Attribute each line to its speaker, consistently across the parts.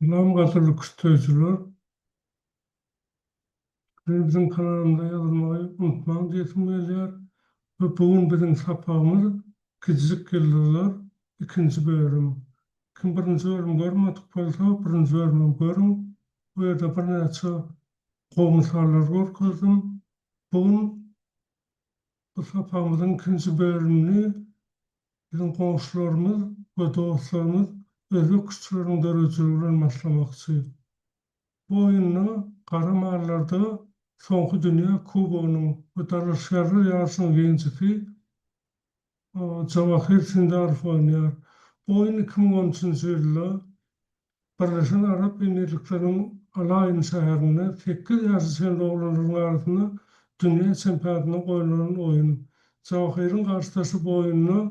Speaker 1: Nam kadar küstücüler, bizim kanalımda yazılmayı unutmayın diyesimler. Ve bugün bizim sapağımız Kiçik Yıldızlar ikinci bölüm. Kim birinci bölüm görmedik bolsa, birinci bölümü görün. Bu yerda bir neçe komisarlar görkezdim. Bugün bu sapağımızın ikinci bölümünü bizim komşularımız ve dostlarımız özü küçüklerin derecelerine başlamakçı. Bu oyunla Karamarlarda Soňky Dünya Kubogynyň ödärişleri ýaşyň geňjisi Jawahir Sindarov oýnýar. Bu oyun 2013-nji ýylda Birleşen Arap Emirlikleriň Alaýyn şäherinde 8 ýaşy çenli oglanyň arasynda dünýä çempionatyna goýulan oyun. Jawahiryň garşydaşy bu oyunny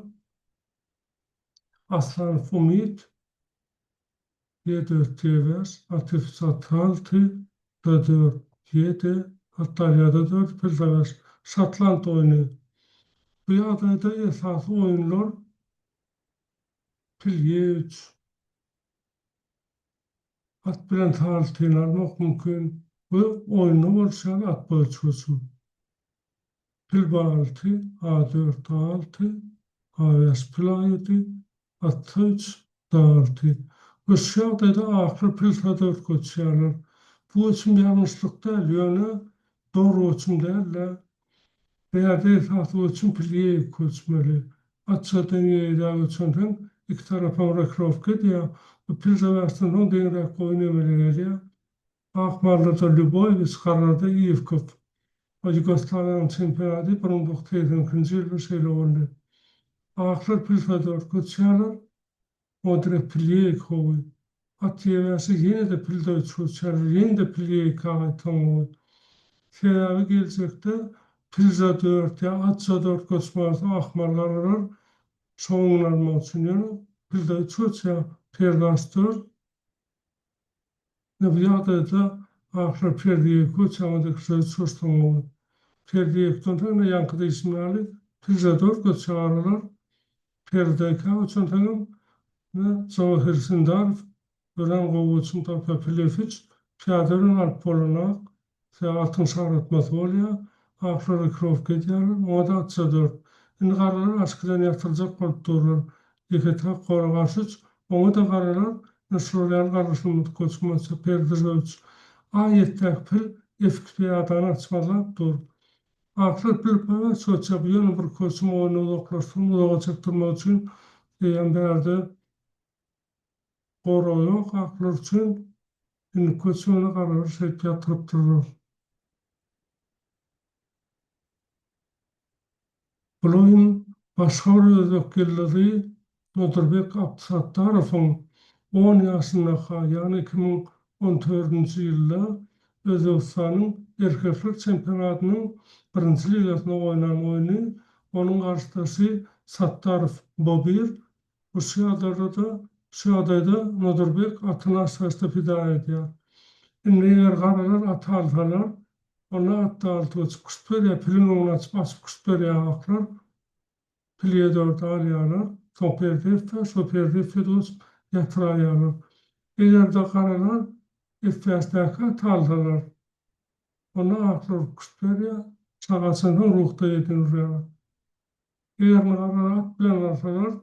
Speaker 1: Aslan Umit, Yedötüver, Atif Sataltı, Dödör, Yedi, Antalya'da 4 Pildaş, Şatland oyunu. Bu ýagdaýda esasy oyunlar pilye 3, at bilen talytyny almak mümkin. Bu oyunu bolşan at bolçusy. Pil balty, A4 6, A5 pil 7, at 3, 6. Bu ýagdaýda ahir pil 4 köçýärler. Bu üçin ýalňyşlyk däl, ýöne dogry üçin däl. Veya esasy üçin pilye köçmeli. Atçadan ýa-da üçin iki tarafan rekrovka diýär. Bu pil zawastyndan deňrek oýnamely gelýär. Ahmarlarda Lubovitz, Karlarda Ivkov. O Yugoslavyanyň çempionaty 1982-nji ýylda şeýle boldy. Ahir pil 4 köçýärler. O direkt pilye kowy. At ýeräsi ýene-de pilde köçýärler, ýene-de pilye kaýtaňy. Sebebi gelecekde Pilza 4 ya Atça 4 koşması ahmarlar soğunlanmak için yani Pilza 3 ya Pergas 4 ne bu yağda ahır Perdiye koçamadık şöyle çoğuştuğum Perdiye koçamadık yankıda isimleri Pilza 4 koçağırlar Perdeka uçantanım ve Zawahir Sindarov ölen kovuçun tapka Pilefiç Piyadırın alp poluna altın şahratması oluyor. Ahırı krov gediyorlar. O da atsa 4. Indi qaralar aşkıdan yatıracak bolup dururlar. Yeketap qoragaşıç. Onu da qaralar Nesrolyan qarışımı koçması perdir ölç. Ayettek pil FKPA'dan açmalar dur. Ahır pil bana çoğuça bir bir koçum oyunu odaklaştırma odaklaştırma için berde qoro yok. Ahır için indi koçumunu qaralar şeyt yatırıp dururlar. Bulayın başga bir özekilleri Nodirbek Abdusattorowyň 10 ýaşyndaky, ýani 2014-nji ýylda Özbegistanyň erkekler çempionatynyň birinji ligasyna oýnan oyunu, onuň garşydaşy Sattarow Bobir, bu şeýle Nodirbek atyny aşaşda pida edýär. Indi eger garalar at alsalar, ona atdaly kuşberýär, pilin oňuna açyp kuşberýär. Pilye 4 alýarlar, so perdef edip ýatyrýarlar. Eger-de garalar FPS-däki talsalar, ona aklar kuşberýär, çagaçyndan ruhda edinýär. Eger garalar at bilen alsalar,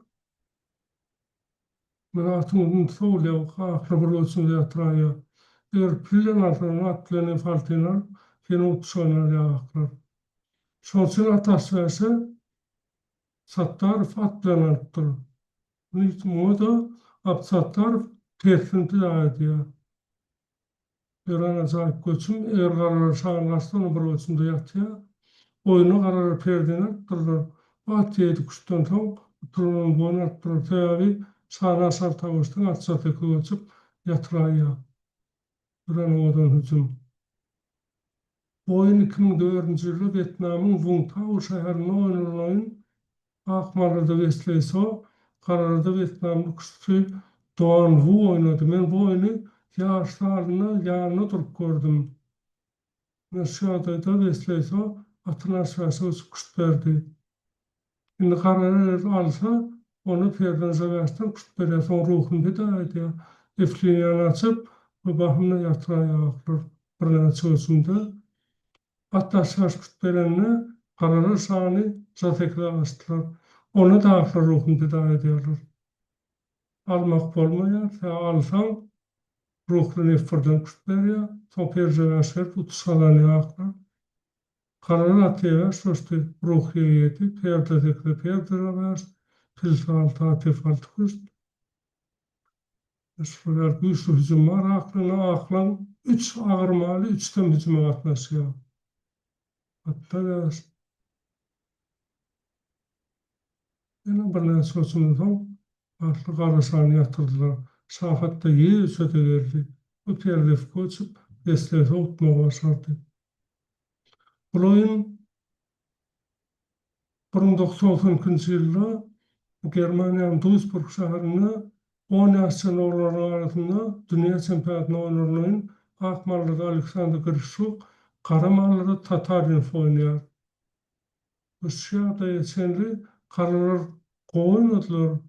Speaker 1: meratyny soýlaw, aklar bir ölçümde ýatyrýar. Eger pillen alsalar, at bilen faltylar, ýene utşanýar aklar. Şoň üçin atasy Sattarov at bilen alypdyr. Moda Abdusattorov tersinti edýär. Ýöne jaýyp göçüm eger garalar şaňlaşsa bir ölçümde ýatýar. Oýuny garalar perdeni atdyrlar. At ýedi kuşdan soň turulan boýun atdyr. Täbi şaňa sartawyşdyň atsaty göçüp ýatyrýar. Ýöne odan hüjüm. Oýun 2004-nji ýylda Vietnamyň Vũng Tau şäherinde oýnanan Ahmarlarda Vestleyso, Kararda Vietnamlı kuşçu Doğan Wu oynadı. Men bu oyunu ýaşlaryna durup gördüm. Şu ýagdaýda Vestleyso atyny aşaşy kuş berdi. Indi Kararar alsa, onu perden zawastdan kuş berýär, soň ruhunu pida edýär. efliğini açıp bu bakımda yatıraya akılır. Birine çözümde. Hatta şaş kütbelenine karalar sani zatekle astılar. Onu da akıl ruhun pida ediyorlar. Almak bolmaýar, alsaň ruhly nefirden kütberýär, soň perjewäşler tutuşalany aklar. Karalar atýar, şoşdy ruhy ýeti, perdedekle perdeler, pilsalta tefalt küst. Şolar güýçlü hüjümler aklyna aklan 3 agyrmaly 3 hüjüme gatnaşýar. Hatta ýene bir näme soçundan atly garasany ýatyrdylar. Sahatda ýeşete geldi. Bu terlif koçup deslete utmağa başardı. Bu oyun 1990-njy ýylda Germaniýanyň Duisburg şäherinde 10 ýaşly oglanlar arasynda dünýä çempionatyny oýnarlaryň akmallygy Aleksandr Grishuk, garamallary Tatarinov oýnaýar. Bu şäherde ýeşenli karalar goýnadylar.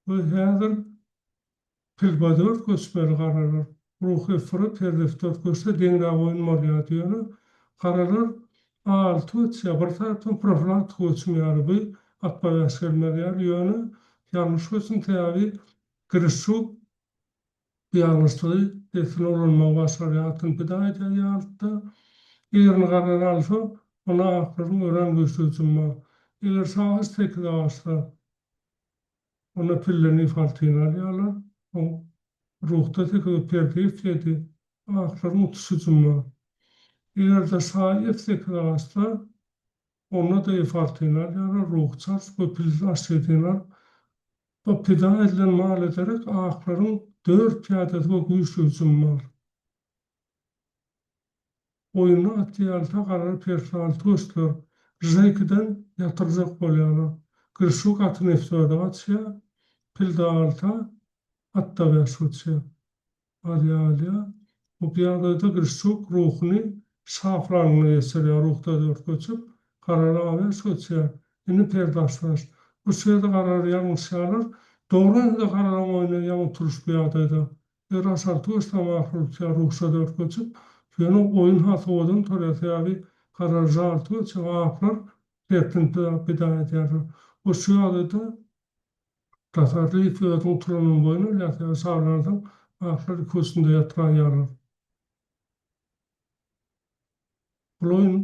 Speaker 1: Bu häzir pilbadör göçmeli karalar. Ruhy fırı terlifte göçse deňra oýun bolýar diýeni. Karalar altı ötse bir tarapdan profilaktik göçmeli bu atbaýaş gelmeli ýöne ýalňyş göçün täbi Grishuk ýalňyşlygy desine olanmagy başarýatyn pida edýärdi. Egerini karalar alsa, ona akyryň ören göçüjüme. Eger şahys tekli alsa, ona pilleni faltyny alýarlar. Ruhda tekli perdif edi. Akyryň utuşyjyma. Eger de şahys tekli alsa, ona da faltyny alýarlar. Ruh çars, bu pillas edýärler. Bu pida edilen mal ederek akyryň 4 piýadady güýçlü hüjümy bar. Oyunu atýalta garar persalty göçler. Rizekiden yatırjak bolýarlar. Grishuk atyny efsada atýar, pildalta hatta wäşutýar. Alýa, bu piýadada Grishuk ruhyny saflanyny ýetirýär, ruhda dört göçüp, garara wäşutýar. Indi perdaşlar. Bu şeýle garar ýalňyşlar, dogry da garara oýnaýan turuş piýadada. Erasal tuýsama ruhsa dört göçüp, ýöne oyun hatywadan törätäbi garajal tuýsa aklar tertinde pida edýär. Bu şeýle Tatarly föýdüň turanyň boýuna ýa-da sağlardan aklar kösünde ýatyran. Bu oyun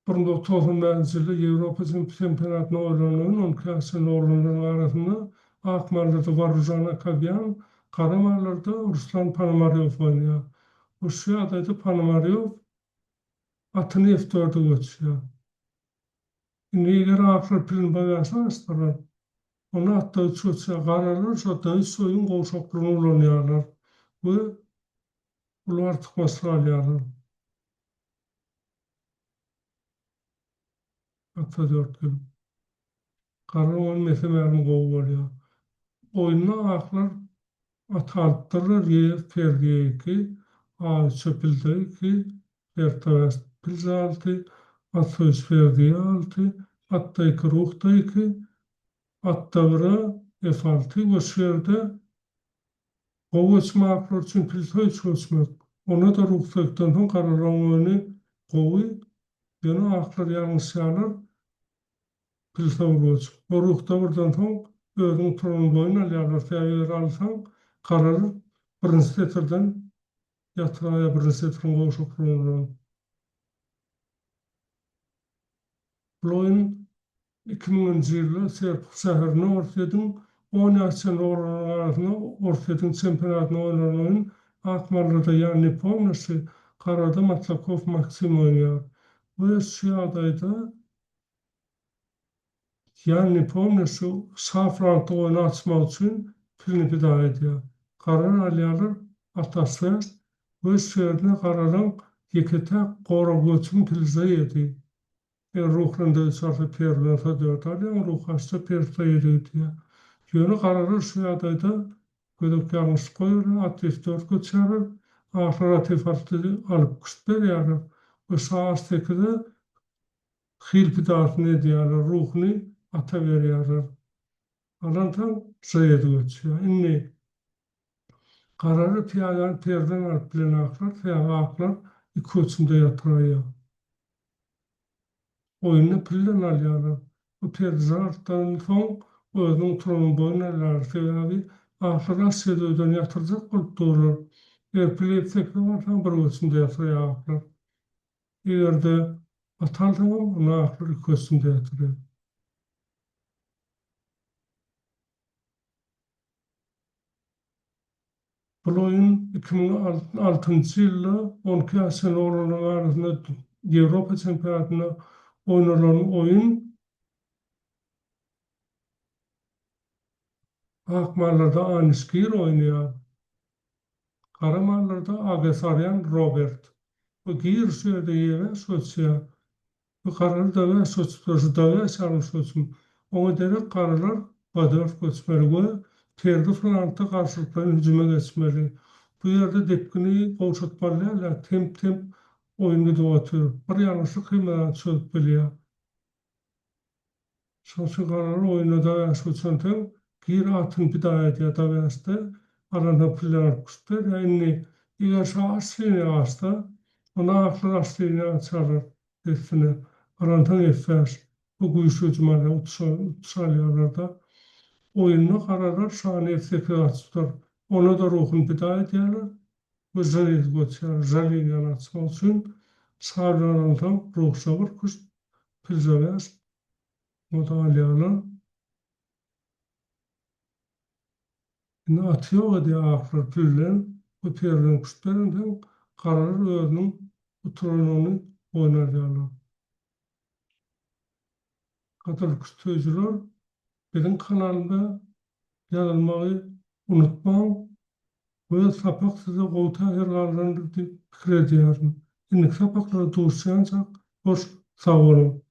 Speaker 1: 1990-njy ýylda Ýewropa çempionatyna oýnanylan 10 klasyny oglanlar arasynda akmallarda Varuzhan Akabyan, garamallarda Ruslan Ponomaryov oýnaýar. Bu şeýle Ponomaryov atyny eftirde göçýär. Indi eger aklar pilin baýasa astarlar, ona atda uçsa garalar, şoda soýun gowşaklygyny ulanýarlar. Bu ular tıkmasy alýarlar. Hatta 4 gün. Garar oyun mesemälim gowy bolýar. Oyunda aklar atalypdyrlar, Ferdi-2, Çöpildi-2, Ertaş Pilzalty, Atsoýs Ferdi-6, Atda-2 Ruhda-2, Atda-1 F6 bu şerde gowy aklar üçin pilsoy çözmek. Ona da ruhsakdan soň gararan oyunu gowy, ýöne aklar ýalňyşlar pilsoy goç. Bu ruhda birden soň özüň turany boýuna alýarlar, täýer alsaň, garar birinji setirden ýatyraýa birinji setirin gowşaklygyny. Bu oyun 2000-njy ýylda Serpuk şäherinde Orsedyň 10 ýaşly oglanlar arasynda Orsedyň çempionatyny oýnarlaryň akmallarda ýani Pomnasy, garada Matlakov Maksim oýnaýar. Bu şeýle ýani Pomnasy safranty oýny açmak üçin pilini pida edýär. Garar alýarlar atasy, bu şeýle gararyň ýekete gora göçüň pilze edi. Ruhunda sarfa perlasa dört alýan, ruhasta persa edýär. Ýöne gararar şu ýagdaýda gödük ýalňyş goýar, atýstör göçer, ahira tefarty alyp kütberýär. Bu şahs tekide hilpidatny edýär, ruhny ata berýär. Alantan şeýle göçýär. Indi Kararı piyadan perden alıp bilen aklar, piyaga aklar iki uçumda yatırıyor. Oyunu pillen alıyorlar. Bu perden arttan son özünün turunun boyun alıyorlar. Sebebi aklar Asya'da öden yatıracak olup dururlar. Eğer pil etsek de varsa bir uçumda yatırıyor aklar. Eğer de atarsan onu aklar iki uçumda yatırıyor. Bu oyun 2006 yılda 12 Asyalı olanlar arasında Avrupa Şampiyonası'nda oynanan oyun Akmarlarda Aniskir oynuyor. Karamarlarda Agasaryan Robert. Bu giyir sürede yere sosyal. Bu kararı döve sosyal, döve sarım sosyal. Ona derek kararlar badörf göçmeli ve terdi Fransa'da karşılıklarına hücuma geçmeli. Bu yerde depkini kavuşatmalarla temp oyunu doğatıyor. Bir yanlışı kıymadan çözüp biliyor. Sosyal kararı oyunu da yaşıyorsan gir atın bidayet da verste arada piller kuştur. Yani eğer aslini ağasta ona aklı aslini açarlar. Define arantan efes bu kuyuşu cumali uçsalyalarda oyunu kararlar şahane efseke açtır. Ona da ruhun bidayet yerler ve zalil göçer. Zalil yan açmak için sağlanan ruh sabır kuş pilzeves madalyalar atıyor diye aklar tüllen, bu terden kuşlarından kararır özünün oturduğunu oynarlar. Kadar kuştuyucular bizim kanalda yazılmayı unutmayın. Bu sapak size koltuğa her kararlarını fikir ediyorum. Şimdi sapakları doğuşayancak hoş sağ olun.